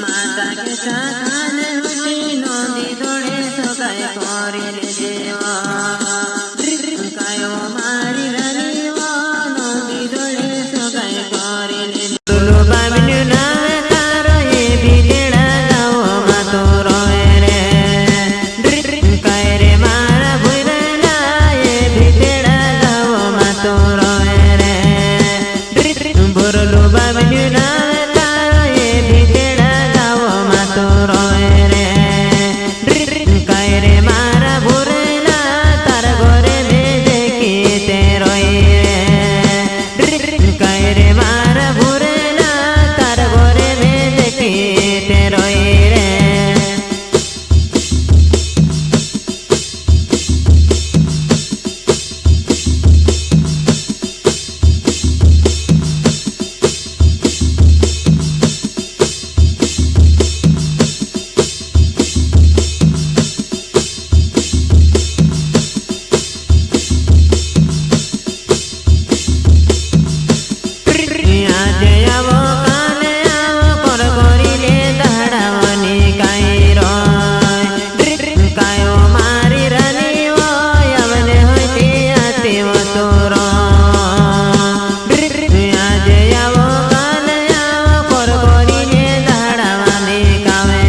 માતા કે સાખાને હોતી નોંધી દોડે સગાઈ કરી લેજે કાયો મારી રાનીઓ નોંધી દોડે સગાઈ કરી લેજે બોલો બાબન્યું નામે તારો એ ભીતેડા ગાવમાં તો રોય રે કાય રે મારા ભૂરેલા એ ભીતેડા ગાવમાં તો રોય રે બોલો બાબન્યું નામે તારો એ ભીતેડા ગાવમાં તો રોય રે કાય રે મારા ભૂરેલા તારા ઘરે ભેજે કે તે રોય રે કાય રે મારા ભૂરેલા તારા ઘરે ભેજે કે તે રોય રે આજે આવો કાલે આવો કોર કોરીને દહાડાવાની કાંઈ રોય કાયો મારી રાની હોય અમને હોય તે આતીઓ તો રોય આજે આવો કાલે આવો કોર કોરીને દહાડાવાની કાવે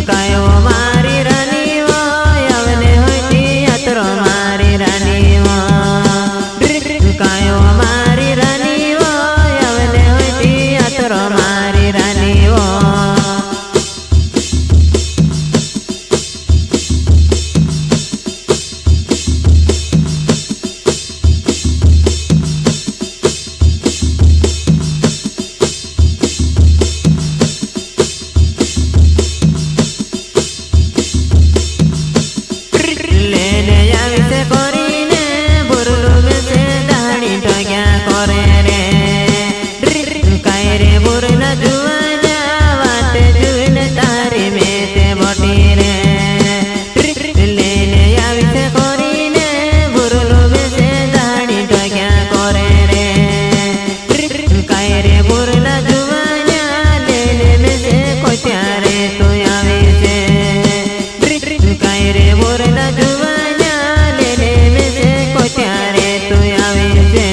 કાયો મારી રાની હોય અમને હોય તે આતરો મારી રાની કાયો મારી રાની હોય અમને હોય તે આતરો મારી રાની લેને આવી છે કરીને બુરલું બેસે દાણી ટગ્યા કરે રે કાય રે બુરના જુવાના વાતે જોઈને તારી મેં તે બોટી રે લેને આવી છે કરીને બુરલું બેસે દાણી ટગ્યા કરે રે કાય રે બુરના જુવાના લેને બેસે કોઈ ત્યારે તું આવી છે કાય રે બુરના જુવાના લેને બેસે કોઈ ત્યારે તું આવી છે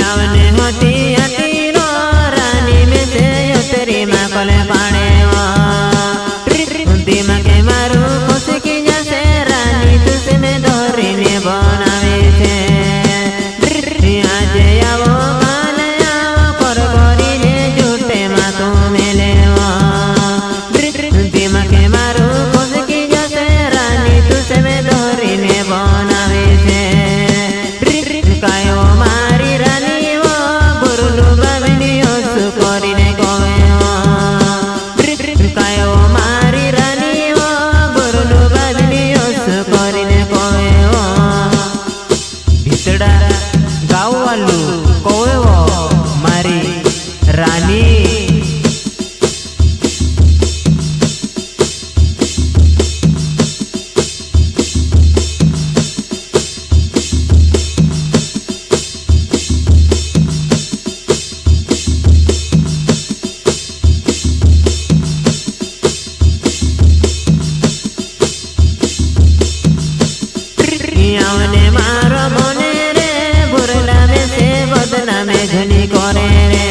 આવને હોતી હતી રો રાની બેસે ઉતરી માં કોલે પાડે ધીમા કે મારું ખુશકી જશે રાની તુસને દોરીને બનાવે છે આજે આવો કાલે આવો કોર કોરીને જૂઠેમાં તું મેલે ધીમા કે મારું ખુશકી જશે રાની તુસને દોરીને બનાવે છે કાયો મારી રાની બુરલું બાબન્યું શું કરીને ગોવે કાયો મારી રાની બુરલું બાબન્યું શું કરીને ગોવે ભીતડા ગાવવાલું કોવે મારી રાની આવને મારો મને રે બુરલા બેસે બદનામે ઘણી કરે રે